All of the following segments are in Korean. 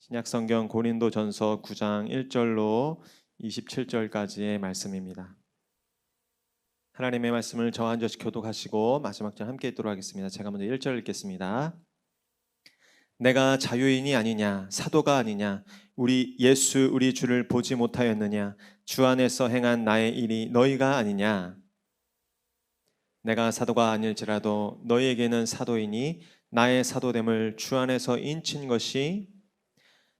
신약성경 고린도전서 9장 1절로 27절까지의 말씀입니다. 하나님의 말씀을 저와 한 절씩 교독하시고 마지막 절 함께 읽도록 하겠습니다. 제가 먼저 1절 읽겠습니다. 내가 자유인이 아니냐, 사도가 아니냐, 우리 예수 우리 주를 보지 못하였느냐, 주 안에서 행한 나의 일이 너희가 아니냐. 내가 사도가 아닐지라도 너희에게는 사도이니 나의 사도됨을 주 안에서 인친 것이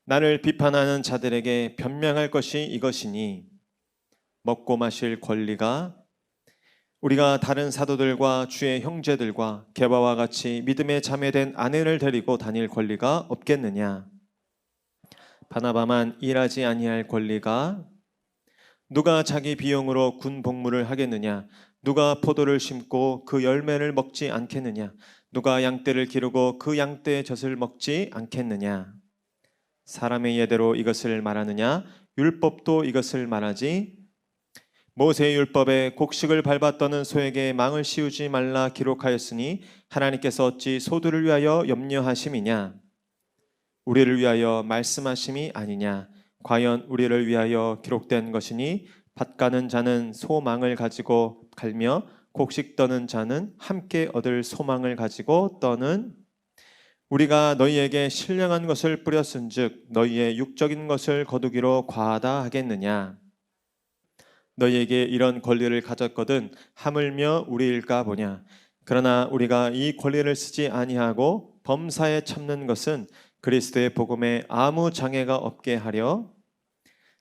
나를 비판하는 자들에게 변명할 것이 이것이니, 먹고 마실 권리가 우리가 다른 사도들과 주의 형제들과 게바와 같이 믿음에 자매된 아내를 데리고 다닐 권리가 없겠느냐? 바나바만 일하지 아니할 권리가 누가 자기 비용으로 군 복무를 하겠느냐? 누가 포도를 심고 그 열매를 먹지 않겠느냐? 누가 양떼를 기르고 그 양떼의 젖을 먹지 않겠느냐? 사람의 예대로 이것을 말하느냐? 율법도 이것을 말하지. 모세의 율법에 곡식을 밟아 떠는 소에게 망을 씌우지 말라 기록하였으니 하나님께서 어찌 소들을 위하여 염려하심이냐? 우리를 위하여 말씀하심이 아니냐? 과연 우리를 위하여 기록된 것이니 밭 가는 자는 소망을 가지고 갈며 곡식 떠는 자는 함께 얻을 소망을 가지고 떠는. 우리가 너희에게 신령한 것을 뿌렸은즉 너희의 육적인 것을 거두기로 과하다 하겠느냐? 너희에게 이런 권리를 가졌거든 하물며 우리일까 보냐? 그러나 우리가 이 권리를 쓰지 아니하고 범사에 참는 것은 그리스도의 복음에 아무 장애가 없게 하려.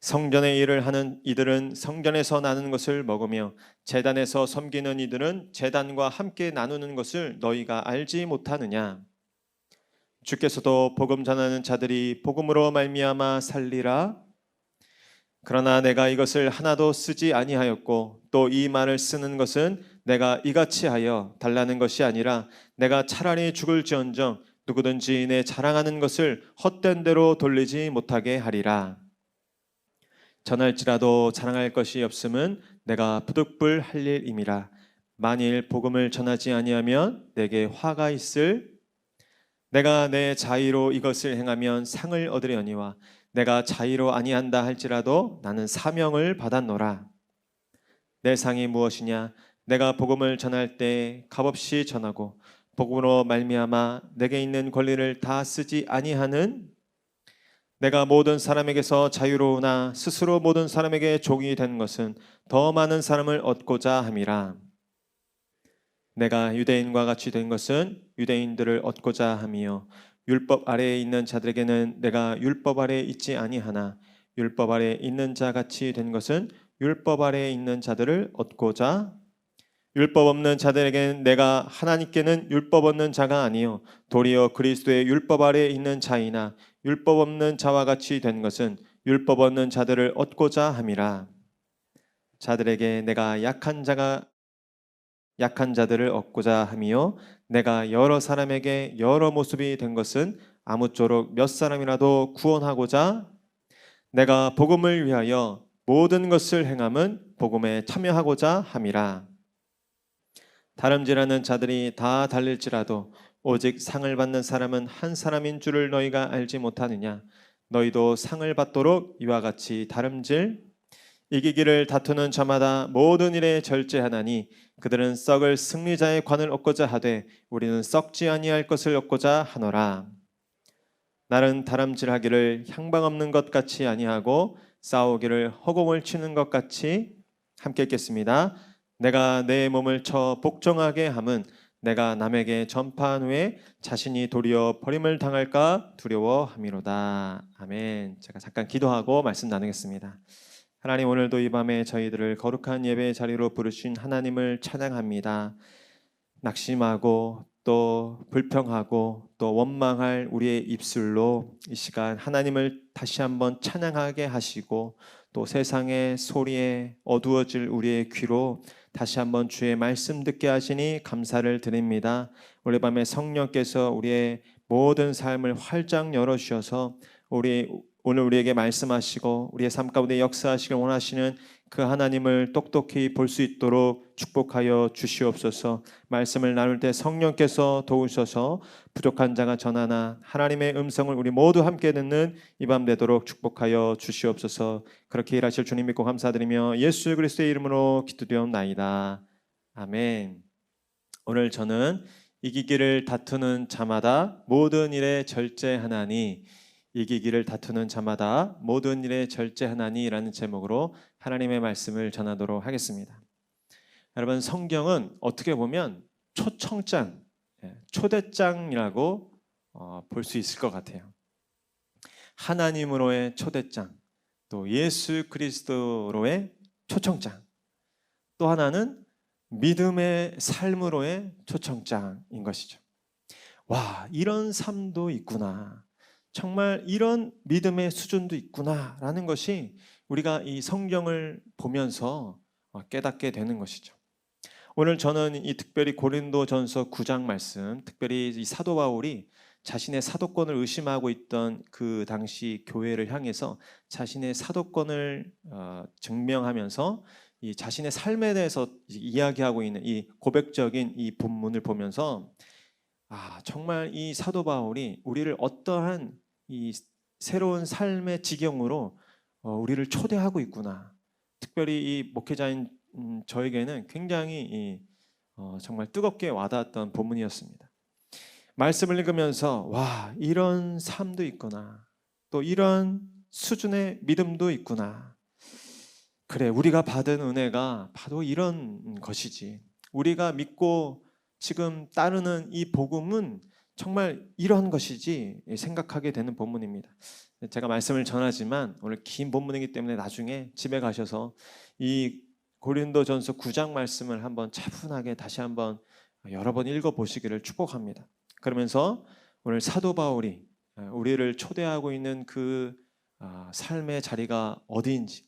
성전의 일을 하는 이들은 성전에서 나누는 것을 먹으며 제단에서 섬기는 이들은 제단과 함께 나누는 것을 너희가 알지 못하느냐? 주께서도 복음 전하는 자들이 복음으로 말미암아 살리라. 그러나 내가 이것을 하나도 쓰지 아니하였고 또 이 말을 쓰는 것은 내가 이같이 하여 달라는 것이 아니라 내가 차라리 죽을지언정 누구든지 내 자랑하는 것을 헛된 대로 돌리지 못하게 하리라. 전할지라도 자랑할 것이 없음은 내가 부득불 할 일임이라. 만일 복음을 전하지 아니하면 내게 화가 있을. 내가 내 자의로 이것을 행하면 상을 얻으려니와 내가 자의로 아니한다 할지라도 나는 사명을 받았노라. 내 상이 무엇이냐? 내가 복음을 전할 때 값없이 전하고 복음으로 말미암아 내게 있는 권리를 다 쓰지 아니하는. 내가 모든 사람에게서 자유로우나 스스로 모든 사람에게 종이 된 것은 더 많은 사람을 얻고자 함이라. 내가 유대인과 같이 된 것은 유대인들을 얻고자 함이요 율법 아래에 있는 자들에게는 내가 율법 아래에 있지 아니하나 율법 아래에 있는 자 같이 된 것은 율법 아래에 있는 자들을 얻고자. 율법 없는 자들에게는 내가 하나님께는 율법 없는 자가 아니요 도리어 그리스도의 율법 아래에 있는 자이나 율법 없는 자와 같이 된 것은 율법 없는 자들을 얻고자 함이라. 자들에게 내가 약한 자들을 얻고자 함이요 내가 여러 사람에게 여러 모습이 된 것은 아무쪼록 몇 사람이라도 구원하고자. 내가 복음을 위하여 모든 것을 행함은 복음에 참여하고자 함이라. 다름질하는 자들이 다 달릴지라도 오직 상을 받는 사람은 한 사람인 줄을 너희가 알지 못하느냐? 너희도 상을 받도록 이와 같이 다름질. 이기기를 다투는 자마다 모든 일에 절제하나니 그들은 썩을 승리자의 관을 얻고자 하되 우리는 썩지 아니할 것을 얻고자 하노라. 나는 다람질하기를 향방 없는 것 같이 아니하고 싸우기를 허공을 치는 것 같이. 함께 읽겠습니다. 내가 내 몸을 쳐 복종하게 함은 내가 남에게 전파한 후에 자신이 도리어 버림을 당할까 두려워함이로다. 아멘. 제가 잠깐 기도하고 말씀 나누겠습니다. 하나님, 오늘도 이 밤에 저희들을 거룩한 예배의 자리로 부르신 하나님을 찬양합니다. 낙심하고 또 불평하고 또 원망할 우리의 입술로 이 시간 하나님을 다시 한번 찬양하게 하시고 또 세상의 소리에 어두워질 우리의 귀로 다시 한번 주의 말씀 듣게 하시니 감사를 드립니다. 오늘 밤에 성령께서 우리의 모든 삶을 활짝 열어주셔서 오늘 우리에게 말씀하시고 우리의 삶 가운데 역사하시길 원하시는 그 하나님을 똑똑히 볼 수 있도록 축복하여 주시옵소서. 말씀을 나눌 때 성령께서 도우셔서 부족한 자가 전하나 하나님의 음성을 우리 모두 함께 듣는 이 밤 되도록 축복하여 주시옵소서. 그렇게 일하실 주님 믿고 감사드리며 예수 그리스도의 이름으로 기도드리옵나이다. 아멘. 오늘 저는 이기기를 다투는 자마다 모든 일에 절제하나니, 이기기를 다투는 자마다 모든 일에 절제하나니라는 제목으로 하나님의 말씀을 전하도록 하겠습니다. 여러분, 성경은 어떻게 보면 초청장, 초대장이라고 볼 수 있을 것 같아요. 하나님으로의 초대장, 또 예수 그리스도로의 초청장, 또 하나는 믿음의 삶으로의 초청장인 것이죠. 와, 이런 삶도 있구나. 정말 이런 믿음의 수준도 있구나라는 것이 우리가 이 성경을 보면서 깨닫게 되는 것이죠. 오늘 저는 이 특별히 고린도전서 9장 말씀, 특별히 이 사도 바울이 자신의 사도권을 의심하고 있던 그 당시 교회를 향해서 자신의 사도권을 증명하면서 이 자신의 삶에 대해서 이야기하고 있는 이 고백적인 이 본문을 보면서 정말 이 사도 바울이 우리를 어떠한 이 새로운 삶의 지경으로 우리를 초대하고 있구나. 특별히 이 목회자인 저에게는 굉장히 정말 뜨겁게 와닿았던 본문이었습니다. 말씀을 읽으면서 와, 이런 삶도 있구나. 또 이런 수준의 믿음도 있구나. 그래, 우리가 받은 은혜가 바로 이런 것이지. 우리가 믿고 지금 따르는 이 복음은 정말 이런 것이지 생각하게 되는 본문입니다. 제가 말씀을 전하지만 오늘 긴 본문이기 때문에 나중에 집에 가셔서 이 고린도전서 9장 말씀을 한번 차분하게 다시 한번 여러 번 읽어보시기를 축복합니다. 그러면서 오늘 사도 바울이 우리를 초대하고 있는 그 삶의 자리가 어디인지,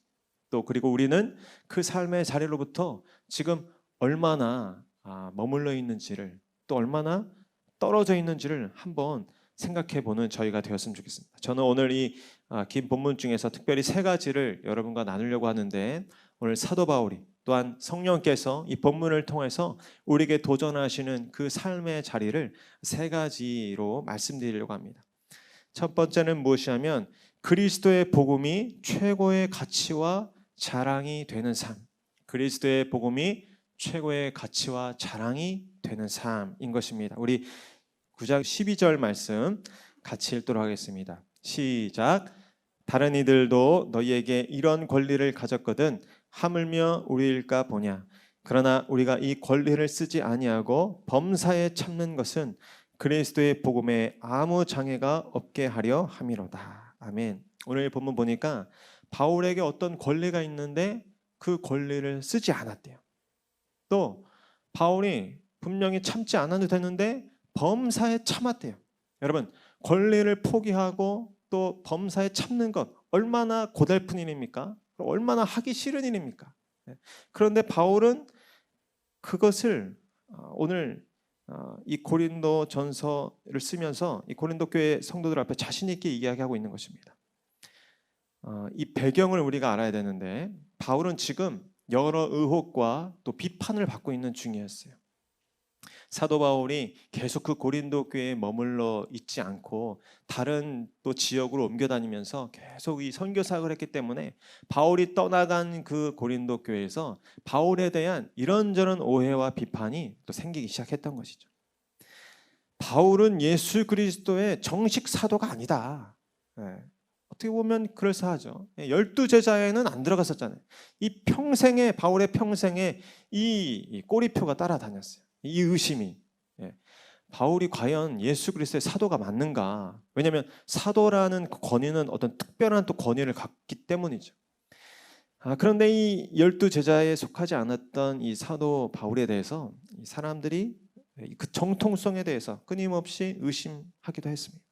또 그리고 우리는 그 삶의 자리로부터 지금 얼마나 머물러 있는지를, 또 얼마나 떨어져 있는지를 한번 생각해 보는 저희가 되었으면 좋겠습니다. 저는 오늘 이 긴 본문 중에서 특별히 세 가지를 여러분과 나누려고 하는데, 오늘 사도 바울이 또한 성령께서 이 본문을 통해서 우리에게 도전하시는 그 삶의 자리를 세 가지로 말씀드리려고 합니다. 첫 번째는 무엇이냐면 그리스도의 복음이 최고의 가치와 자랑이 되는 삶. 그리스도의 복음이 최고의 가치와 자랑이 되는 삶인 것입니다. 우리 9장 12절 말씀 같이 읽도록 하겠습니다. 시작. 다른 이들도 너희에게 이런 권리를 가졌거든 하물며 우리일까 보냐. 그러나 우리가 이 권리를 쓰지 아니하고 범사에 참는 것은 그리스도의 복음에 아무 장애가 없게 하려 함이로다. 아멘. 오늘 본문 보니까 바울에게 어떤 권리가 있는데 그 권리를 쓰지 않았대요. 또 바울이 분명히 참지 않아도 되는데 범사에 참았대요. 여러분, 권리를 포기하고 또 범사에 참는 것 얼마나 고달픈 일입니까? 얼마나 하기 싫은 일입니까? 그런데 바울은 그것을 오늘 이 고린도 전서를 쓰면서 이 고린도 교회 성도들 앞에 자신 있게 이야기하고 있는 것입니다. 이 배경을 우리가 알아야 되는데 바울은 지금 여러 의혹과 또 비판을 받고 있는 중이었어요. 사도 바울이 계속 그 고린도 교회에 머물러 있지 않고 다른 또 지역으로 옮겨 다니면서 계속 이 선교 사역을 했기 때문에 바울이 떠나간 그 고린도 교회에서 바울에 대한 이런저런 오해와 비판이 또 생기기 시작했던 것이죠. 바울은 예수 그리스도의 정식 사도가 아니다. 어떻게 보면 그럴싸하죠. 12제자에는 안 들어갔었잖아요. 이 평생에, 바울의 평생에 이 꼬리표가 따라다녔어요. 이 의심이. 바울이 과연 예수 그리스도의 사도가 맞는가? 왜냐하면 사도라는 권위는 어떤 특별한 또 권위를 갖기 때문이죠. 그런데 이 12제자에 속하지 않았던 이 사도 바울에 대해서 이 사람들이 그 정통성에 대해서 끊임없이 의심하기도 했습니다.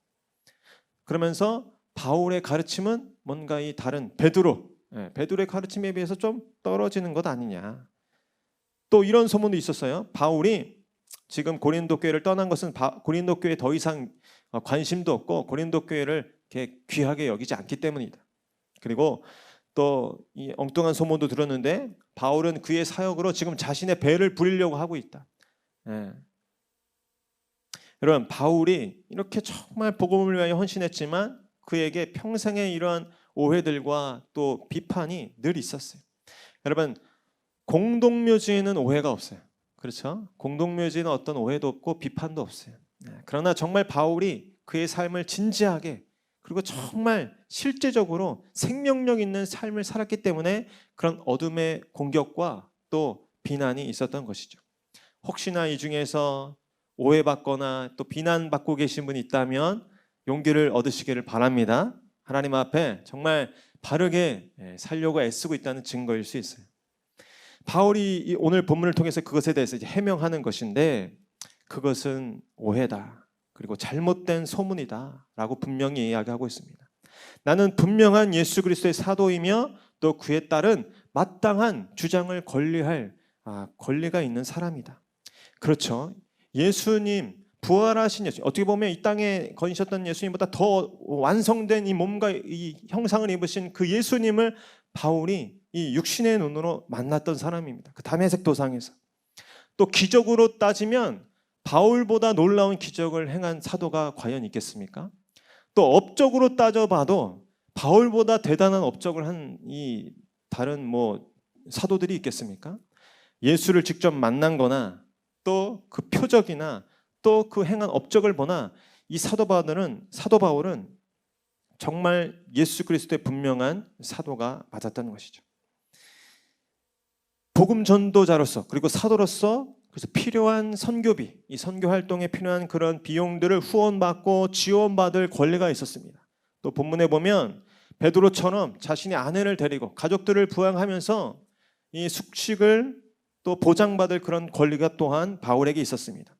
그러면서 바울의 가르침은 뭔가 이 다른 베드로의 가르침에 비해서 좀 떨어지는 것 아니냐. 또 이런 소문도 있었어요. 바울이 지금 고린도 교회를 떠난 것은 고린도 교회에 더 이상 관심도 없고 고린도 교회를 이렇게 귀하게 여기지 않기 때문이다. 그리고 또 이 엉뚱한 소문도 들었는데 바울은 그의 사역으로 지금 자신의 배를 부리려고 하고 있다. 예. 여러분, 바울이 이렇게 정말 복음을 위하여 헌신했지만 그에게 평생의 이러한 오해들과 또 비판이 늘 있었어요. 여러분, 공동묘지에는 오해가 없어요. 그렇죠? 공동묘지에는 어떤 오해도 없고 비판도 없어요. 그러나 정말 바울이 그의 삶을 진지하게 그리고 정말 실제적으로 생명력 있는 삶을 살았기 때문에 그런 어둠의 공격과 또 비난이 있었던 것이죠. 혹시나 이 중에서 오해받거나 또 비난받고 계신 분이 있다면 용기를 얻으시기를 바랍니다. 하나님 앞에 정말 바르게 살려고 애쓰고 있다는 증거일 수 있어요. 바울이 오늘 본문을 통해서 그것에 대해서 이제 해명하는 것인데 그것은 오해다. 그리고 잘못된 소문이다 라고 분명히 이야기하고 있습니다. 나는 분명한 예수 그리스도의 사도이며 또 그에 따른 마땅한 주장을 권리할 권리가 있는 사람이다. 그렇죠. 예수님, 부활하신 예수, 어떻게 보면 이 땅에 거니셨던 예수님보다 더 완성된 이 몸과 이 형상을 입으신 그 예수님을 바울이 이 육신의 눈으로 만났던 사람입니다. 그 다메섹 도상에서. 또 기적으로 따지면 바울보다 놀라운 기적을 행한 사도가 과연 있겠습니까? 또 업적으로 따져봐도 바울보다 대단한 업적을 한 이 다른 사도들이 있겠습니까? 예수를 직접 만난 거나 또 그 표적이나 또 그 행한 업적을 보나 이 사도 바울은 정말 예수 그리스도의 분명한 사도가 맞았다는 것이죠. 복음 전도자로서 그리고 사도로서 그래서 필요한 선교비, 이 선교 활동에 필요한 그런 비용들을 후원받고 지원받을 권리가 있었습니다. 또 본문에 보면 베드로처럼 자신의 아내를 데리고 가족들을 부양하면서 이 숙식을 또 보장받을 그런 권리가 또한 바울에게 있었습니다.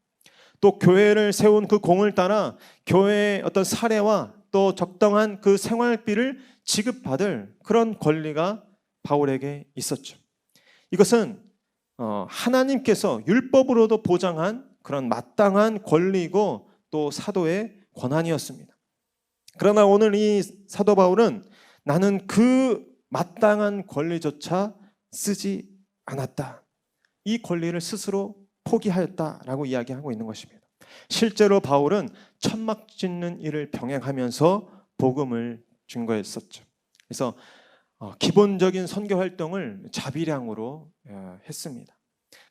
또 교회를 세운 그 공을 따라 교회의 어떤 사례와 또 적당한 그 생활비를 지급받을 그런 권리가 바울에게 있었죠. 이것은 하나님께서 율법으로도 보장한 그런 마땅한 권리이고 또 사도의 권한이었습니다. 그러나 오늘 이 사도 바울은 나는 그 마땅한 권리조차 쓰지 않았다. 이 권리를 스스로 포기하였다라고 이야기하고 있는 것입니다. 실제로 바울은 천막 짓는 일을 병행하면서 복음을 증거했었죠. 그래서 기본적인 선교 활동을 자비량으로 했습니다.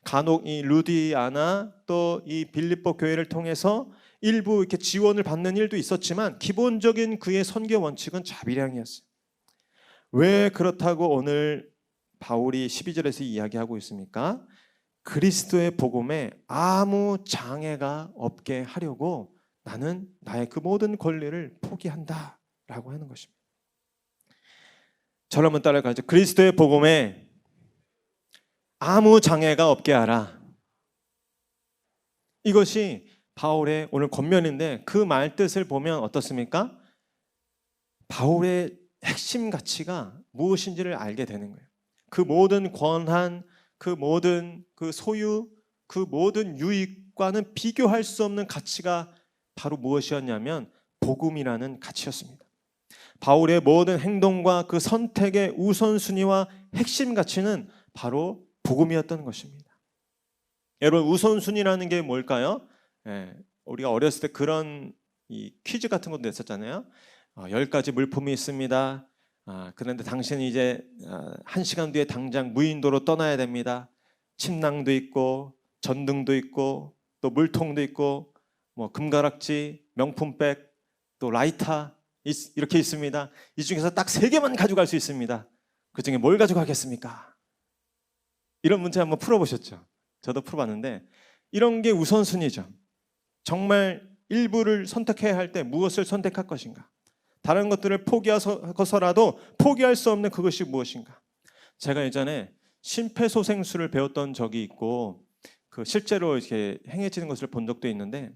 간혹 이 루디아나 또 이 빌립보 교회를 통해서 일부 이렇게 지원을 받는 일도 있었지만 기본적인 그의 선교 원칙은 자비량이었어요. 왜 그렇다고 오늘 바울이 12절에서 이야기하고 있습니까? 그리스도의 복음에 아무 장애가 없게 하려고 나는 나의 그 모든 권리를 포기한다 라고 하는 것입니다. 저를 한번 따라가죠. 그리스도의 복음에 아무 장애가 없게 하라. 이것이 바울의 오늘 권면인데 그 말 뜻을 보면 어떻습니까? 바울의 핵심 가치가 무엇인지를 알게 되는 거예요. 그 모든 권한, 그 모든 그 소유, 그 모든 유익과는 비교할 수 없는 가치가 바로 무엇이었냐면 복음이라는 가치였습니다. 바울의 모든 행동과 그 선택의 우선순위와 핵심 가치는 바로 복음이었던 것입니다. 여러분, 우선순위라는 게 뭘까요? 우리가 어렸을 때 그런 이 퀴즈 같은 것도 냈었잖아요. 10가지 물품이 있습니다. 그런데 당신은 이제 1시간 뒤에 당장 무인도로 떠나야 됩니다. 침낭도 있고 전등도 있고 또 물통도 있고 금가락지, 명품백, 또 라이터 이렇게 있습니다. 이 중에서 딱 3개만 가져갈 수 있습니다. 그 중에 뭘 가져가겠습니까? 이런 문제 한번 풀어보셨죠? 저도 풀어봤는데 이런 게 우선순위죠. 정말 일부를 선택해야 할 때 무엇을 선택할 것인가? 다른 것들을 포기해서라도 포기할 수 없는 그것이 무엇인가? 제가 예전에 심폐소생술을 배웠던 적이 있고 그 실제로 이렇게 행해지는 것을 본 적도 있는데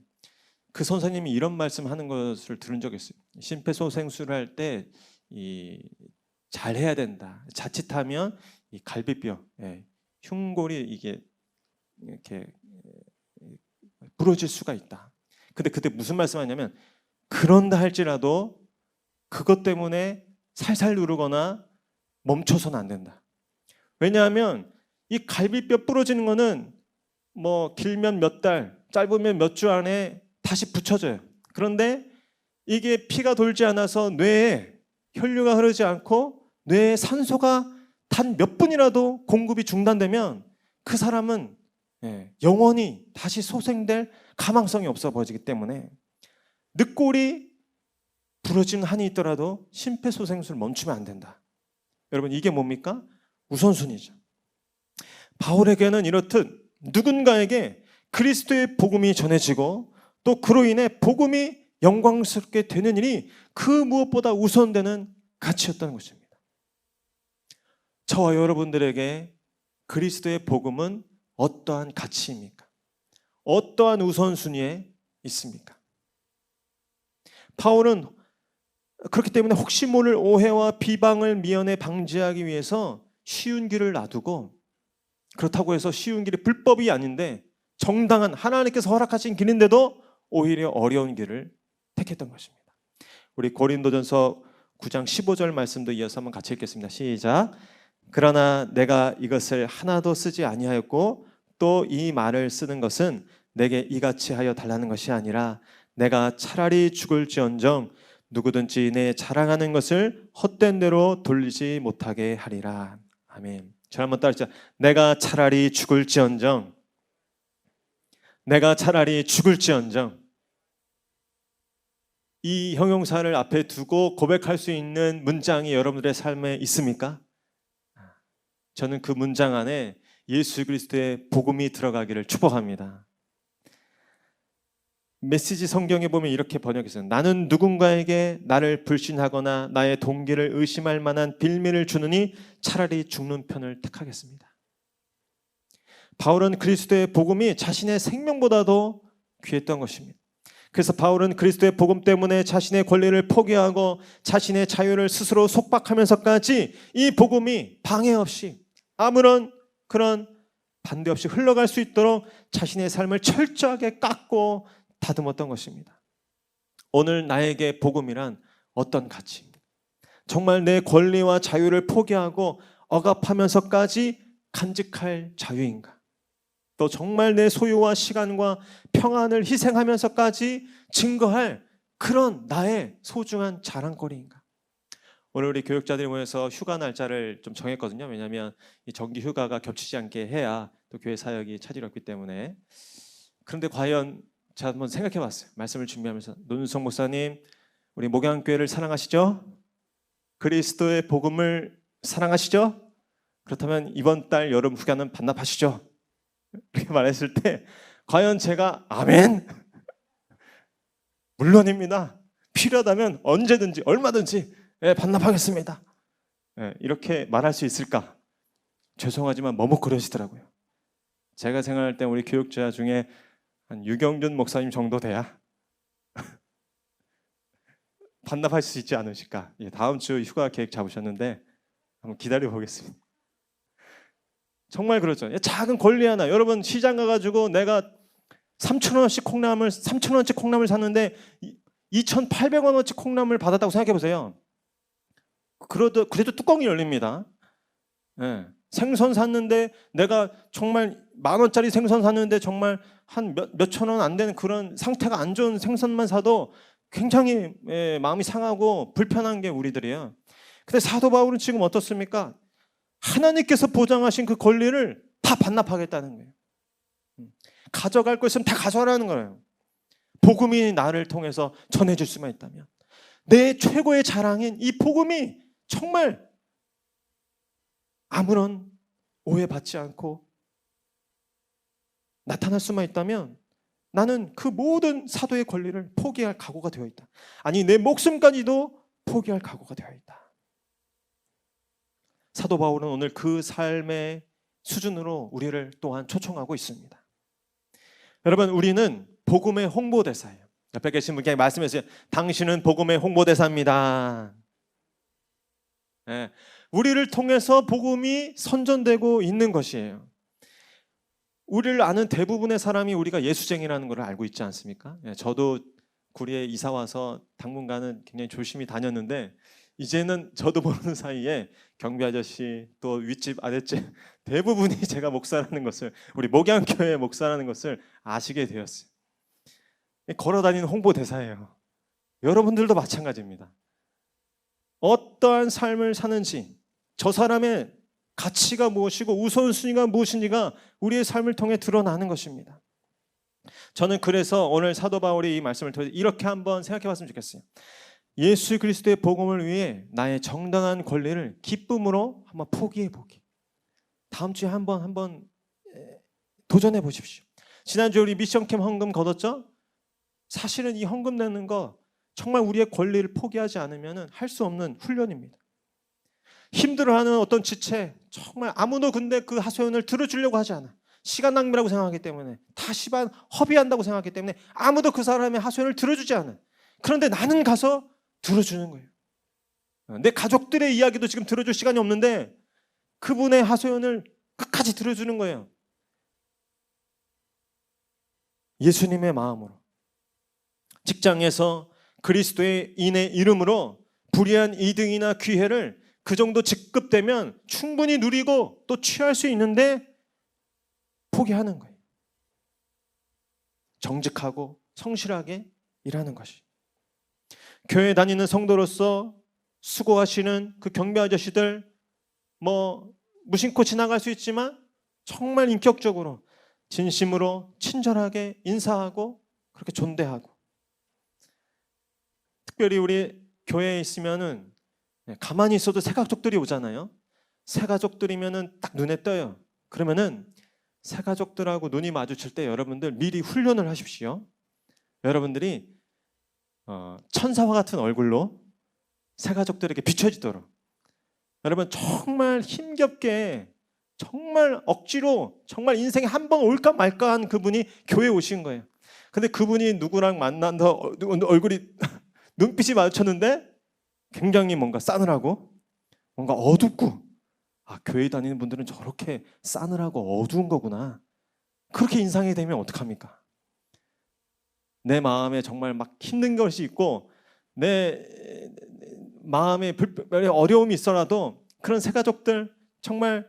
그 선생님이 이런 말씀하는 것을 들은 적이 있어요. 심폐소생술을 할 때 잘해야 된다. 자칫하면 이 갈비뼈, 흉골이 이게 이렇게 부러질 수가 있다. 근데 그때 무슨 말씀하냐면 그런다 할지라도 그것 때문에 살살 누르거나 멈춰서는 안 된다. 왜냐하면 이 갈비뼈 부러지는 거는 뭐 길면 몇 달, 짧으면 몇 주 안에 다시 붙여져요. 그런데 이게 피가 돌지 않아서 뇌에 혈류가 흐르지 않고 뇌에 산소가 단 몇 분이라도 공급이 중단되면 그 사람은 영원히 다시 소생될 가망성이 없어 보이기 때문에 늑골이 부러진 한이 있더라도 심폐소생술을 멈추면 안 된다. 여러분, 이게 뭡니까? 우선순위죠. 바울에게는 이렇듯 누군가에게 그리스도의 복음이 전해지고 또 그로 인해 복음이 영광스럽게 되는 일이 그 무엇보다 우선되는 가치였다는 것입니다. 저와 여러분들에게 그리스도의 복음은 어떠한 가치입니까? 어떠한 우선순위에 있습니까? 바울은 그렇기 때문에 혹시 모를 오해와 비방을 미연에 방지하기 위해서 쉬운 길을 놔두고, 그렇다고 해서 쉬운 길이 불법이 아닌데 정당한 하나님께서 허락하신 길인데도 오히려 어려운 길을 택했던 것입니다. 우리 고린도전서 9장 15절 말씀도 이어서 한번 같이 읽겠습니다. 시작. 그러나 내가 이것을 하나도 쓰지 아니하였고 또 이 말을 쓰는 것은 내게 이같이 하여 달라는 것이 아니라 내가 차라리 죽을지언정 누구든지 내 자랑하는 것을 헛된 대로 돌리지 못하게 하리라. 아멘. 저 한번 따르자. 내가 차라리 죽을지언정. 내가 차라리 죽을지언정. 이 형용사를 앞에 두고 고백할 수 있는 문장이 여러분들의 삶에 있습니까? 저는 그 문장 안에 예수 그리스도의 복음이 들어가기를 축복합니다. 메시지 성경에 보면 이렇게 번역했어요. 나는 누군가에게 나를 불신하거나 나의 동기를 의심할 만한 빌미를 주느니 차라리 죽는 편을 택하겠습니다. 바울은 그리스도의 복음이 자신의 생명보다도 귀했던 것입니다. 그래서 바울은 그리스도의 복음 때문에 자신의 권리를 포기하고 자신의 자유를 스스로 속박하면서까지 이 복음이 방해 없이 아무런 그런 반대 없이 흘러갈 수 있도록 자신의 삶을 철저하게 깎고 다듬었던 것입니다. 오늘 나에게 복음이란 어떤 가치입니까? 정말 내 권리와 자유를 포기하고 억압하면서까지 간직할 자유인가? 또 정말 내 소유와 시간과 평안을 희생하면서까지 증거할 그런 나의 소중한 자랑거리인가? 오늘 우리 교육자들이 모여서 휴가 날짜를 좀 정했거든요. 왜냐하면 이 정기 휴가가 겹치지 않게 해야 또 교회 사역이 차질이 없기 때문에. 그런데 과연 제가 한번 생각해봤어요. 말씀을 준비하면서 노윤성 목사님, 우리 목양교회를 사랑하시죠? 그리스도의 복음을 사랑하시죠? 그렇다면 이번 달 여름 휴가는 반납하시죠? 이렇게 말했을 때 과연 제가 아멘? 물론입니다. 필요하다면 언제든지 얼마든지 반납하겠습니다. 이렇게 말할 수 있을까? 죄송하지만 머뭇거리시더라고요. 제가 생각할 때 우리 교육자 중에 한 유경준 목사님 정도 돼야 반납할 수 있지 않으실까? 다음 주 휴가 계획 잡으셨는데 한번 기다려 보겠습니다. 정말 그렇죠. 작은 권리 하나. 여러분 시장 가가지고 내가 3,000원어치 콩나물 샀는데 2,800원어치 콩나물 받았다고 생각해 보세요. 그래도 뚜껑이 열립니다. 생선 샀는데 내가 정말 10,000원짜리 생선 샀는데 정말 한 몇천 원 안 되는 그런 상태가 안 좋은 생선만 사도 굉장히 마음이 상하고 불편한 게 우리들이에요. 근데 사도 바울은 지금 어떻습니까? 하나님께서 보장하신 그 권리를 다 반납하겠다는 거예요. 가져갈 거 있으면 다 가져가라는 거예요. 복음이 나를 통해서 전해질 수만 있다면 내 최고의 자랑인 이 복음이 정말 아무런 오해받지 않고 나타날 수만 있다면 나는 그 모든 사도의 권리를 포기할 각오가 되어 있다. 아니 내 목숨까지도 포기할 각오가 되어 있다. 사도 바울은 오늘 그 삶의 수준으로 우리를 또한 초청하고 있습니다. 여러분, 우리는 복음의 홍보대사예요. 옆에 계신 분께 말씀해주세요. 당신은 복음의 홍보대사입니다. 우리를 통해서 복음이 선전되고 있는 것이에요. 우리를 아는 대부분의 사람이 우리가 예수쟁이라는 걸 알고 있지 않습니까? 저도 구리에 이사 와서 당분간은 굉장히 조심히 다녔는데 이제는 저도 모르는 사이에 경비 아저씨 또 윗집 아랫집 대부분이 제가 목사라는 것을, 우리 목양교회 목사라는 것을 아시게 되었어요. 걸어다니는 홍보 대사예요. 여러분들도 마찬가지입니다. 어떠한 삶을 사는지, 저 사람의 가치가 무엇이고 우선순위가 무엇인지가 우리의 삶을 통해 드러나는 것입니다. 저는 그래서 오늘 사도 바울이 이 말씀을 통해 이렇게 한번 생각해 봤으면 좋겠어요. 예수 그리스도의 복음을 위해 나의 정당한 권리를 기쁨으로 한번 포기해 보기. 다음 주에 한번 도전해 보십시오. 지난주에 우리 미션캠 헌금 거뒀죠? 사실은 이 헌금 내는 거 정말 우리의 권리를 포기하지 않으면 할 수 없는 훈련입니다. 힘들어하는 어떤 지체, 정말 아무도 근데 그 하소연을 들어주려고 하지 않아. 시간 낭비라고 생각하기 때문에, 다 시간 허비한다고 생각하기 때문에 아무도 그 사람의 하소연을 들어주지 않아. 그런데 나는 가서 들어주는 거예요. 내 가족들의 이야기도 지금 들어줄 시간이 없는데 그분의 하소연을 끝까지 들어주는 거예요. 예수님의 마음으로. 직장에서 그리스도의 인의 이름으로 불의한 이득이나 기회를 그 정도 직급되면 충분히 누리고 또 취할 수 있는데 포기하는 거예요. 정직하고 성실하게 일하는 것이. 교회 다니는 성도로서 수고하시는 그 경비 아저씨들 무심코 지나갈 수 있지만 정말 인격적으로 진심으로 친절하게 인사하고 그렇게 존대하고, 특별히 우리 교회에 있으면은 가만히 있어도 새가족들이 오잖아요. 새가족들이면은 딱 눈에 떠요. 그러면은 새가족들하고 눈이 마주칠 때 여러분들 미리 훈련을 하십시오. 여러분들이 천사와 같은 얼굴로 새가족들에게 비춰지도록, 여러분 정말 힘겹게, 정말 억지로, 정말 인생에 한 번 올까 말까 한 그분이 교회에 오신 거예요. 근데 그분이 누구랑 만난다 얼굴이 눈빛이 마주쳤는데 굉장히 뭔가 싸늘하고 뭔가 어둡고, 교회 다니는 분들은 저렇게 싸늘하고 어두운 거구나, 그렇게 인상이 되면 어떡합니까? 내 마음에 정말 막 힘든 것이 있고 내 마음에 어려움이 있어라도 그런 새가족들, 정말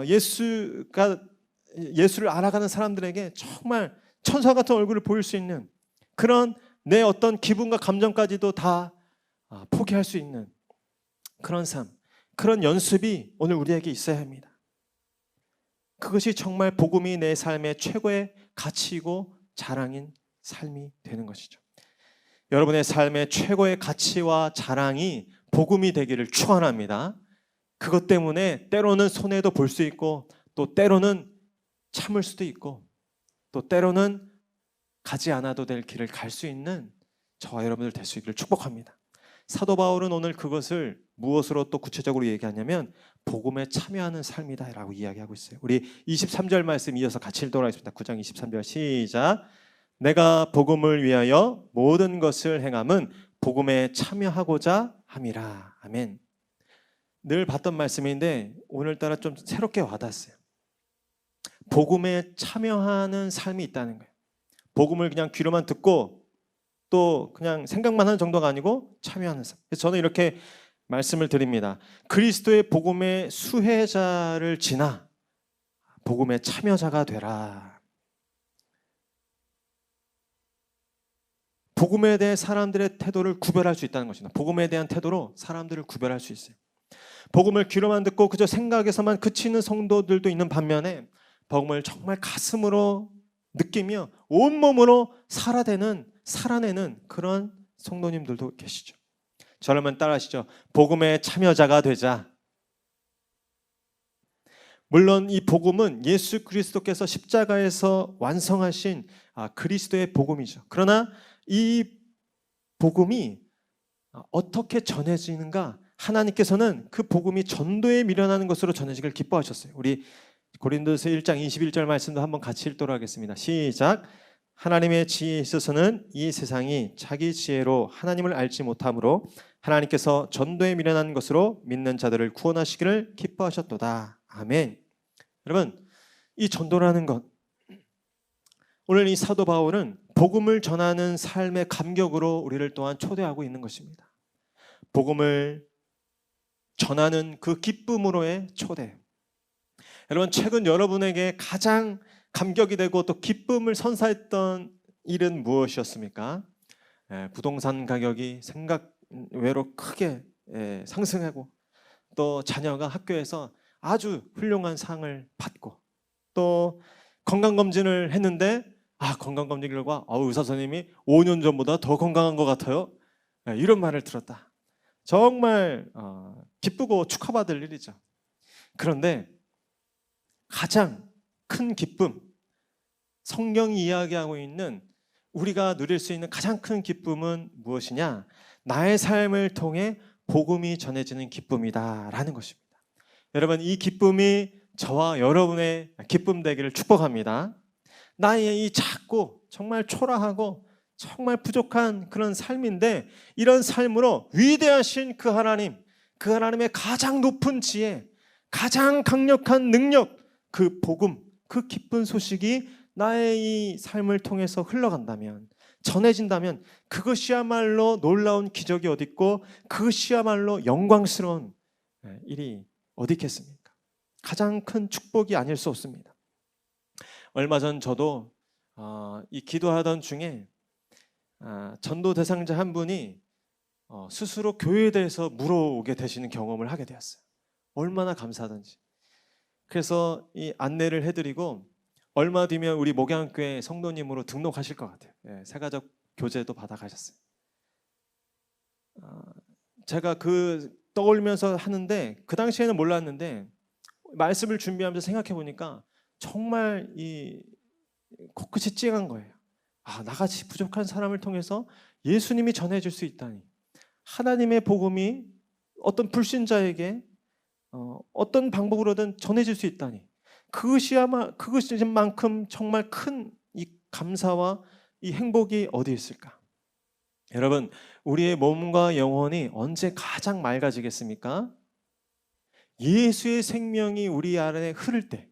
예수를 알아가는 사람들에게 정말 천사 같은 얼굴을 보일 수 있는 그런 내 어떤 기분과 감정까지도 다 포기할 수 있는 그런 삶, 그런 연습이 오늘 우리에게 있어야 합니다. 그것이 정말 복음이 내 삶의 최고의 가치이고 자랑인 삶이 되는 것이죠. 여러분의 삶의 최고의 가치와 자랑이 복음이 되기를 축원합니다. 그것 때문에 때로는 손해도 볼 수 있고, 또 때로는 참을 수도 있고, 또 때로는 가지 않아도 될 길을 갈 수 있는 저와 여러분들 될 수 있기를 축복합니다. 사도 바울은 오늘 그것을 무엇으로 또 구체적으로 얘기하냐면 복음에 참여하는 삶이다라고 이야기하고 있어요. 우리 23절 말씀 이어서 같이 읽도록 하겠습니다. 9장 23절 시작. 내가 복음을 위하여 모든 것을 행함은 복음에 참여하고자 함이라. 아멘. 늘 봤던 말씀인데 오늘따라 좀 새롭게 와닿았어요. 복음에 참여하는 삶이 있다는 거예요. 복음을 그냥 귀로만 듣고 또 그냥 생각만 하는 정도가 아니고 참여하는 삶. 그래서 저는 이렇게 말씀을 드립니다. 그리스도의 복음의 수혜자를 지나 복음의 참여자가 되라. 복음에 대해 사람들의 태도를 구별할 수 있다는 것입니다. 복음에 대한 태도로 사람들을 구별할 수 있어요. 복음을 귀로만 듣고 그저 생각에서만 그치는 성도들도 있는 반면에 복음을 정말 가슴으로 느끼며 온몸으로 살아내는 그런 성도님들도 계시죠. 저를 한번 따라하시죠. 복음의 참여자가 되자. 물론 이 복음은 예수 그리스도께서 십자가에서 완성하신 그리스도의 복음이죠. 그러나 이 복음이 어떻게 전해지는가? 하나님께서는 그 복음이 전도에 미련하는 것으로 전해지길 기뻐하셨어요. 우리 고린도서 1장 21절 말씀도 한번 같이 읽도록 하겠습니다. 시작. 하나님의 지혜에 있어서는 이 세상이 자기 지혜로 하나님을 알지 못하므로 하나님께서 전도에 미련한 것으로 믿는 자들을 구원하시기를 기뻐하셨도다. 아멘. 여러분, 이 전도라는 것, 오늘 이 사도 바울은 복음을 전하는 삶의 감격으로 우리를 또한 초대하고 있는 것입니다. 복음을 전하는 그 기쁨으로의 초대. 여러분, 최근 여러분에게 가장 감격이 되고 또 기쁨을 선사했던 일은 무엇이었습니까? 부동산 가격이 생각 외로 크게 상승하고, 또 자녀가 학교에서 아주 훌륭한 상을 받고, 또 건강검진을 했는데 건강검진 결과 의사 선생님이 5년 전보다 더 건강한 것 같아요, 이런 말을 들었다. 정말 기쁘고 축하받을 일이죠. 그런데 가장 큰 기쁨, 성경이 이야기하고 있는 우리가 누릴 수 있는 가장 큰 기쁨은 무엇이냐? 나의 삶을 통해 복음이 전해지는 기쁨이다라는 것입니다. 여러분, 이 기쁨이 저와 여러분의 기쁨 되기를 축복합니다. 나의 이 작고 정말 초라하고 정말 부족한 그런 삶인데, 이런 삶으로 위대하신 그 하나님, 그 하나님의 가장 높은 지혜, 가장 강력한 능력, 그 복음, 그 기쁜 소식이 나의 이 삶을 통해서 흘러간다면, 전해진다면, 그것이야말로 놀라운 기적이 어디 있고 그것이야말로 영광스러운 일이 어디 있겠습니까? 가장 큰 축복이 아닐 수 없습니다. 얼마 전 저도 이 기도하던 중에 전도 대상자 한 분이 스스로 교회에 대해서 물어오게 되시는 경험을 하게 되었어요. 얼마나 감사하던지. 그래서 이 안내를 해드리고 얼마 뒤면 우리 목양교회 성도님으로 등록하실 것 같아요. 새가족 교제도 받아가셨어요. 제가 떠올리면서 하는데, 그 당시에는 몰랐는데 말씀을 준비하면서 생각해 보니까 정말 이 코끝이 찡한 거예요. 나같이 부족한 사람을 통해서 예수님이 전해질 수 있다니, 하나님의 복음이 어떤 불신자에게 어떤 방법으로든 전해질 수 있다니, 그것이만큼 정말 큰 이 감사와 이 행복이 어디 있을까? 여러분, 우리의 몸과 영혼이 언제 가장 맑아지겠습니까? 예수의 생명이 우리 안에 흐를 때,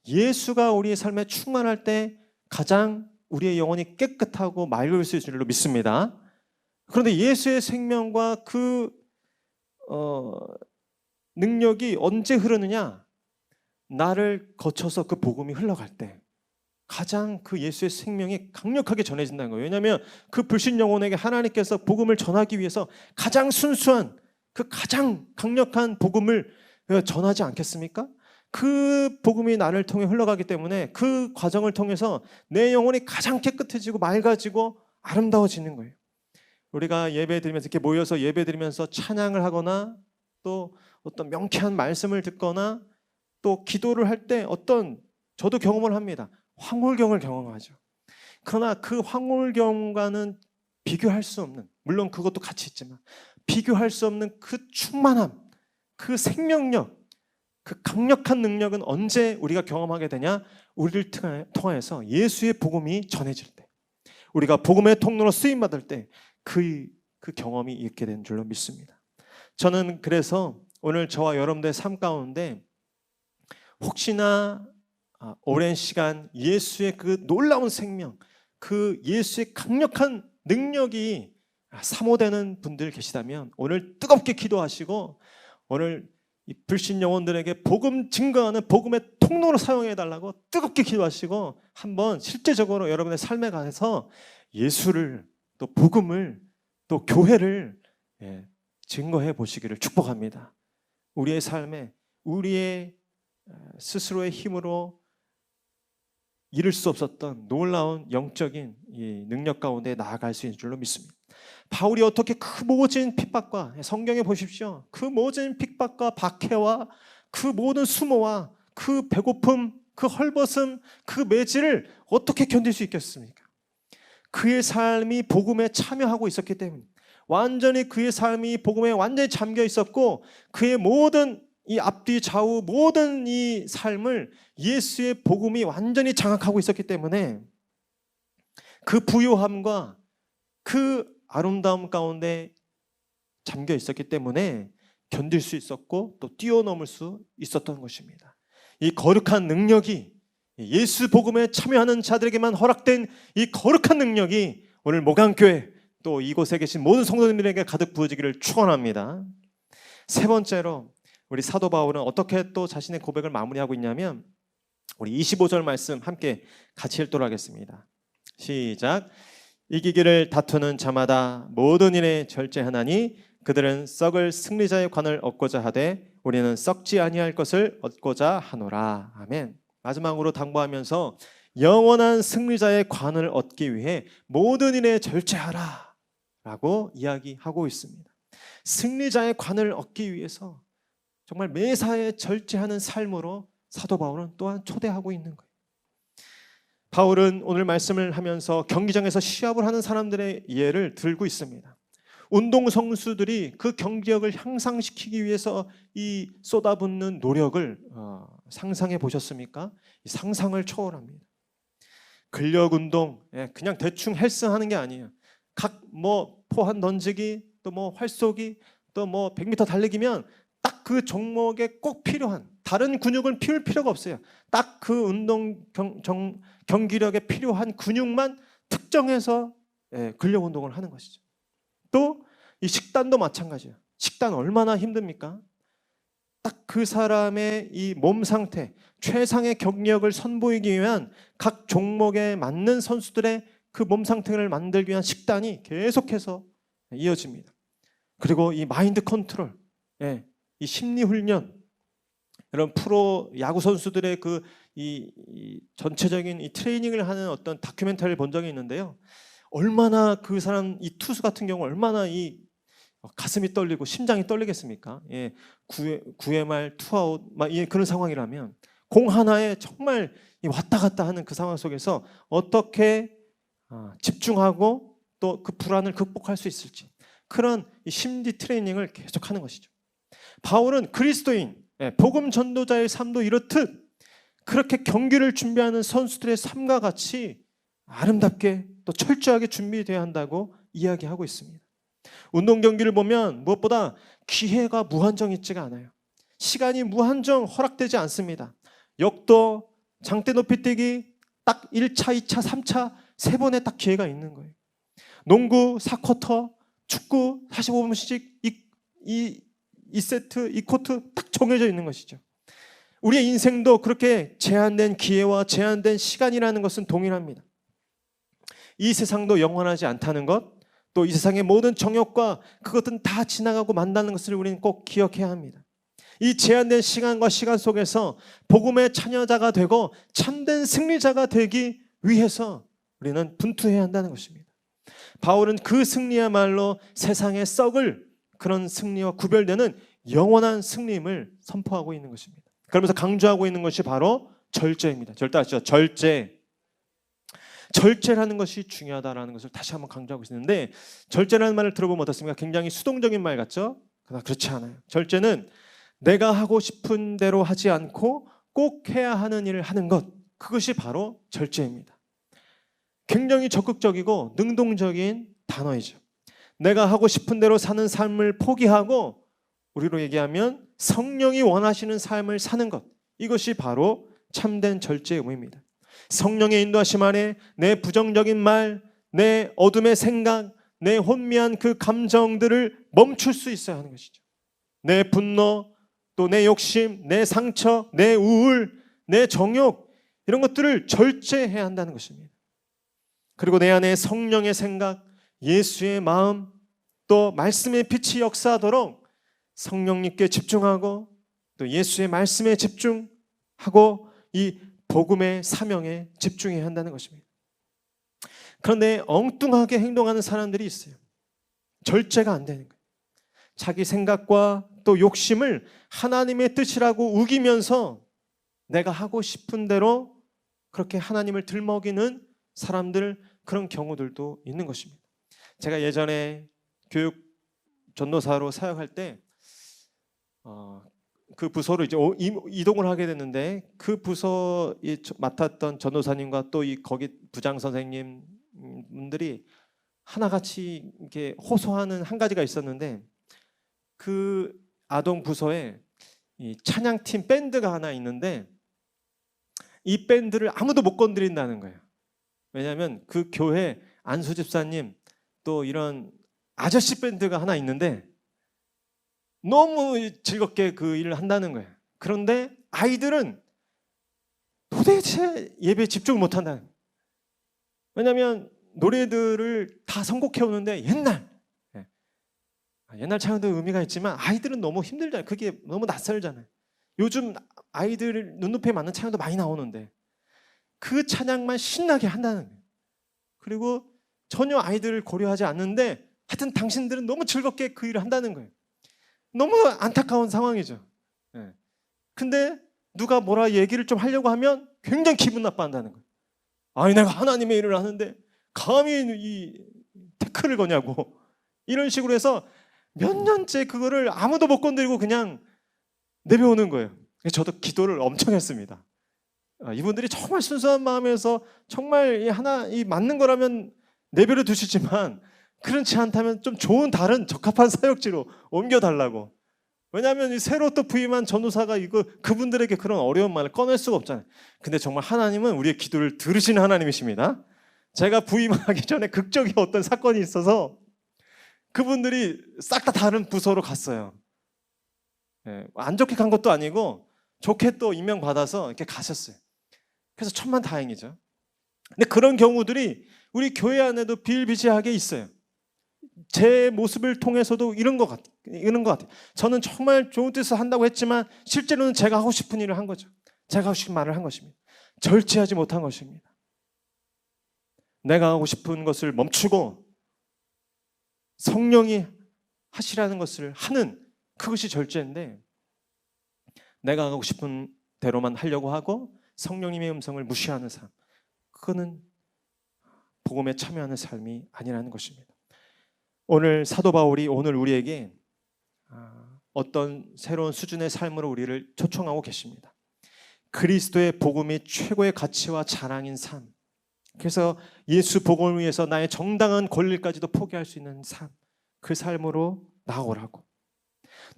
예수가 우리의 삶에 충만할 때 가장 우리의 영혼이 깨끗하고 맑을 수 있을 줄로 믿습니다. 그런데 예수의 생명과 그 능력이 언제 흐르느냐? 나를 거쳐서 그 복음이 흘러갈 때 가장 그 예수의 생명이 강력하게 전해진다는 거예요. 왜냐하면 그 불신 영혼에게 하나님께서 복음을 전하기 위해서 가장 순수한, 그 가장 강력한 복음을 전하지 않겠습니까? 그 복음이 나를 통해 흘러가기 때문에 그 과정을 통해서 내 영혼이 가장 깨끗해지고 맑아지고 아름다워지는 거예요. 우리가 예배드리면서 이렇게 모여서 예배드리면서 찬양을 하거나, 또 어떤 명쾌한 말씀을 듣거나, 또 기도를 할 때 저도 경험을 합니다. 황홀경을 경험하죠. 그러나 그 황홀경과는 비교할 수 없는, 물론 그것도 같이 있지만 비교할 수 없는 그 충만함, 그 생명력, 그 강력한 능력은 언제 우리가 경험하게 되냐? 우리를 통하여서 예수의 복음이 전해질 때, 우리가 복음의 통로로 쓰임받을 때 그 경험이 있게 된 줄로 믿습니다. 저는 그래서 오늘 저와 여러분들의 삶 가운데 혹시나 오랜 시간 예수의 그 놀라운 생명, 그 예수의 강력한 능력이 사모되는 분들 계시다면 오늘 뜨겁게 기도하시고, 오늘 이 불신 영혼들에게 복음 증거하는 복음의 통로로 사용해 달라고 뜨겁게 기도하시고, 한번 실제적으로 여러분의 삶에 관해서 예수를, 또 복음을, 또 교회를 증거해 보시기를 축복합니다. 우리의 삶에 우리의 스스로의 힘으로 이룰 수 없었던 놀라운 영적인 이 능력 가운데 나아갈 수 있는 줄로 믿습니다. 바울이 어떻게 그 모진 핍박과, 성경에 보십시오, 그 모진 핍박과 박해와 그 모든 수모와 그 배고픔, 그 헐벗음, 그 매질을 어떻게 견딜 수 있겠습니까? 그의 삶이 복음에 참여하고 있었기 때문에, 완전히 그의 삶이 복음에 완전히 잠겨 있었고, 그의 모든 이 앞뒤 좌우 모든 이 삶을 예수의 복음이 완전히 장악하고 있었기 때문에 그 부요함과 그 아름다움 가운데 잠겨 있었기 때문에 견딜 수 있었고, 또 뛰어넘을 수 있었던 것입니다. 이 거룩한 능력이, 예수 복음에 참여하는 자들에게만 허락된 이 거룩한 능력이 오늘 목양교회, 또 이곳에 계신 모든 성도님들에게 가득 부어지기를 축원합니다. 세 번째로 우리 사도 바울은 어떻게 또 자신의 고백을 마무리하고 있냐면 우리 25절 말씀 함께 같이 읽도록 하겠습니다. 시작. 이기기를 다투는 자마다 모든 일에 절제하나니 그들은 썩을 승리자의 관을 얻고자 하되 우리는 썩지 아니할 것을 얻고자 하노라. 아멘. 마지막으로 당부하면서 영원한 승리자의 관을 얻기 위해 모든 일에 절제하라 라고 이야기하고 있습니다. 승리자의 관을 얻기 위해서 정말 매사에 절제하는 삶으로 사도 바울은 또한 초대하고 있는 거예요. 바울은 오늘 말씀을 하면서 경기장에서 시합을 하는 사람들의 예를 들고 있습니다. 운동선수들이 그 경기력을 향상시키기 위해서 이 쏟아붓는 노력을 상상해 보셨습니까? 상상을 초월합니다. 근력 운동, 그냥 대충 헬스하는 게 아니에요. 각 포환 던지기, 또 활쏘기, 또 100m 달리기면 딱 그 종목에 꼭 필요한 다른 근육은 피울 필요가 없어요. 딱 그 운동 경기력에 필요한 근육만 특정해서 근력 운동을 하는 것이죠. 또 이 식단도 마찬가지예요. 식단 얼마나 힘듭니까? 딱 그 사람의 이 몸 상태, 최상의 경력을 선보이기 위한 각 종목에 맞는 선수들의 그 몸 상태를 만들기 위한 식단이 계속해서 이어집니다. 그리고 이 마인드 컨트롤, 이 심리 훈련, 이런 프로 야구 선수들의 이 전체적인 이 트레이닝을 하는 어떤 다큐멘터리를 본 적이 있는데요. 얼마나 그 사람 이 투수 같은 경우 얼마나 이 가슴이 떨리고 심장이 떨리겠습니까? 9회 말 투아웃 그런 상황이라면 공 하나에 정말 왔다 갔다 하는 그 상황 속에서 어떻게 집중하고 또 그 불안을 극복할 수 있을지 그런 이 심리 트레이닝을 계속하는 것이죠. 바울은 그리스도인, 복음 전도자의 삶도 이렇듯 그렇게 경기를 준비하는 선수들의 삶과 같이 아름답게 또 철저하게 준비되어야 한다고 이야기하고 있습니다. 운동 경기를 보면 무엇보다 기회가 무한정 있지가 않아요. 시간이 무한정 허락되지 않습니다. 역도, 장대 높이뛰기 딱 1차, 2차, 3차 세 번의 딱 기회가 있는 거예요. 농구 4쿼터, 축구 45분씩 2세트, 2쿼트 딱 정해져 있는 것이죠. 우리의 인생도 그렇게 제한된 기회와 제한된 시간이라는 것은 동일합니다. 이 세상도 영원하지 않다는 것, 또 이 세상의 모든 정욕과 그것들은 다 지나가고 만다는 것을 우리는 꼭 기억해야 합니다. 이 제한된 시간과 시간 속에서 복음의 자녀자가 되고 참된 승리자가 되기 위해서 우리는 분투해야 한다는 것입니다. 바울은 그 승리야말로 세상에 썩을 그런 승리와 구별되는 영원한 승리임을 선포하고 있는 것입니다. 그러면서 강조하고 있는 것이 바로 절제입니다. 절대 아시죠? 절제라는 것이 중요하다라는 것을 다시 한번 강조하고 있는데, 절제라는 말을 들어보면 어떻습니까? 굉장히 수동적인 말 같죠? 그러나 그렇지 않아요. 절제는 내가 하고 싶은 대로 하지 않고 꼭 해야 하는 일을 하는 것, 그것이 바로 절제입니다. 굉장히 적극적이고 능동적인 단어이죠. 내가 하고 싶은 대로 사는 삶을 포기하고 우리로 얘기하면 성령이 원하시는 삶을 사는 것, 이것이 바로 참된 절제의 의미입니다. 성령의 인도하심 아래 내 부정적인 말, 내 어둠의 생각, 내 혼미한 그 감정들을 멈출 수 있어야 하는 것이죠. 내 분노, 또 내 욕심, 내 상처, 내 우울, 내 정욕, 이런 것들을 절제해야 한다는 것입니다. 그리고 내 안에 성령의 생각, 예수의 마음, 또 말씀의 빛이 역사하도록 성령님께 집중하고 또 예수의 말씀에 집중하고 이 복음의 사명에 집중해야 한다는 것입니다. 그런데 엉뚱하게 행동하는 사람들이 있어요. 절제가 안 되는 거예요. 자기 생각과 또 욕심을 하나님의 뜻이라고 우기면서 내가 하고 싶은 대로 그렇게 하나님을 들먹이는 사람들, 그런 경우들도 있는 것입니다. 제가 예전에 교육 전도사로 사역할 때 그 부서로 이제 이동을 하게 됐는데, 그 부서 맡았던 전도사님과 또 거기 부장 선생님 분들이 하나같이 이렇게 호소하는 한 가지가 있었는데, 그 아동 부서에 이 찬양팀 밴드가 하나 있는데 이 밴드를 아무도 못 건드린다는 거예요. 왜냐하면 그 교회 안수 집사님, 또 이런 아저씨 밴드가 하나 있는데, 그 밴드를 아무도 못 건드린다는 거예요. 왜냐하면 그 교회 안수 집사님, 또 이런 아저씨 밴드가 하나 있는데, 그 밴드를 아무도 못 건드린다는 거예요. 왜냐하면 그 교회 안수 집사님, 또 이런 아저씨 밴드가 하나 있는데, 너무 즐겁게 그 일을 한다는 거예요. 그런데 아이들은 도대체 예배에 집중을 못한다는 거예요. 왜냐하면 노래들을 다 선곡해 오는데 옛날 찬양도 의미가 있지만 아이들은 너무 힘들잖아요. 그게 너무 낯설잖아요. 요즘 아이들 눈높이에 맞는 찬양도 많이 나오는데 그 찬양만 신나게 한다는 거예요. 그리고 전혀 아이들을 고려하지 않는데 하여튼 당신들은 너무 즐겁게 그 일을 한다는 거예요. 너무 안타까운 상황이죠. 근데 누가 뭐라 얘기를 좀 하려고 하면 굉장히 기분 나빠한다는 거예요. 아니 내가 하나님의 일을 하는데 감히 이 태클을 거냐고 이런 식으로 해서 몇 년째 그거를 아무도 못 건드리고 그냥 내려오는 거예요. 저도 기도를 엄청 했습니다. 이분들이 정말 순수한 마음에서 정말 이 맞는 거라면 내버려 두시지만 그렇지 않다면 좀 좋은 다른 적합한 사역지로 옮겨달라고. 왜냐하면 이 새로 또 부임한 전도사가 그분들에게 그런 어려운 말을 꺼낼 수가 없잖아요. 근데 정말 하나님은 우리의 기도를 들으시는 하나님이십니다. 제가 부임하기 전에 극적인 어떤 사건이 있어서 그분들이 싹 다 다른 부서로 갔어요. 안 좋게 간 것도 아니고 좋게 또 임명받아서 이렇게 가셨어요. 그래서 천만다행이죠. 근데 그런 경우들이 우리 교회 안에도 비일비재하게 있어요. 제 모습을 통해서도 이런 것 같아요. 저는 정말 좋은 뜻을 한다고 했지만 실제로는 제가 하고 싶은 일을 한 거죠. 제가 하고 싶은 말을 한 것입니다. 절제하지 못한 것입니다. 내가 하고 싶은 것을 멈추고 성령이 하시라는 것을 하는 그것이 절제인데 내가 하고 싶은 대로만 하려고 하고 성령님의 음성을 무시하는 삶, 그거는 복음에 참여하는 삶이 아니라는 것입니다. 오늘 사도 바울이 오늘 우리에게 어떤 새로운 수준의 삶으로 우리를 초청하고 계십니다. 그리스도의 복음이 최고의 가치와 자랑인 삶, 그래서 예수 복음을 위해서 나의 정당한 권리까지도 포기할 수 있는 삶, 그 삶으로 나오라고.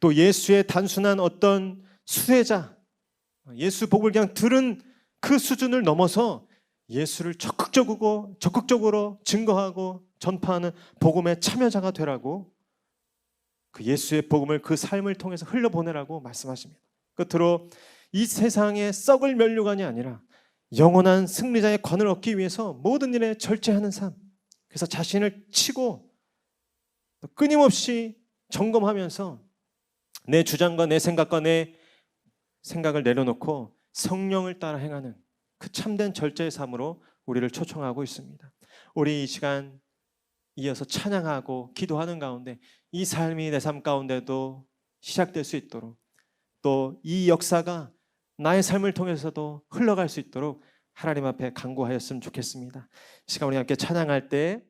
또 예수의 단순한 어떤 수혜자, 예수 복음을 그냥 들은 그 수준을 넘어서 예수를 적극적으로 증거하고 전파하는 복음의 참여자가 되라고, 그 예수의 복음을 그 삶을 통해서 흘려보내라고 말씀하십니다. 끝으로 이 세상의 썩을 면류관이 아니라 영원한 승리자의 관을 얻기 위해서 모든 일에 절제하는 삶, 그래서 자신을 치고 끊임없이 점검하면서 내 주장과 내 생각과 내 생각을 내려놓고 성령을 따라 행하는 그 참된 절제의 삶으로 우리를 초청하고 있습니다. 우리 이 시간 이어서 찬양하고 기도하는 가운데 이 삶이 내 삶 가운데도 시작될 수 있도록, 또 이 역사가 나의 삶을 통해서도 흘러갈 수 있도록 하나님 앞에 간구하였으면 좋겠습니다. 이 시간 우리 함께 찬양할 때